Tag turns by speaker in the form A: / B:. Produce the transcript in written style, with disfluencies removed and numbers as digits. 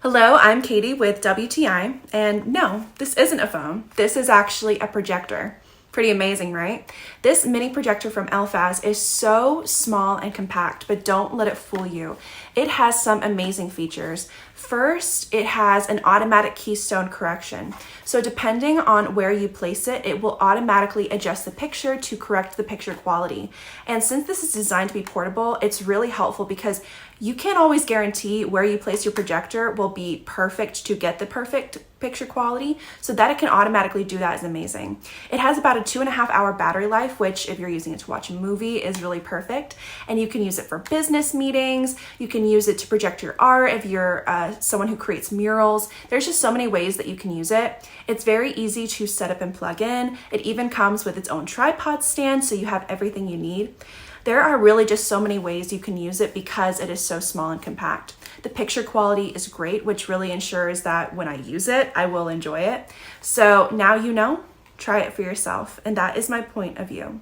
A: Hello, I'm Katie with WTI, and no, this isn't a phone. This is actually a projector. Pretty amazing, right? This mini projector from ELEPHAS is so small and compact, but don't let it fool you. It has some amazing features. First, it has an automatic Keystone correction. So depending on where you place it, it will automatically adjust the picture to correct the picture quality. And since this is designed to be portable, it's really helpful because you can't always guarantee where you place your projector will be perfect to get the perfect picture quality. So that it can automatically do that is amazing. It has about a 2.5 hour battery life, which if you're using it to watch a movie is really perfect. And you can use it for business meetings. You can use it to project your art if you're someone who creates murals. There's just so many ways that you can use it. It's very easy to set up and plug in. It even comes with its own tripod stand, so you have everything you need. There are really just so many ways you can use it because it is so small and compact. The picture quality is great, which really ensures that when I use it, I will enjoy it. So now you know, try it for yourself. And that is my point of view.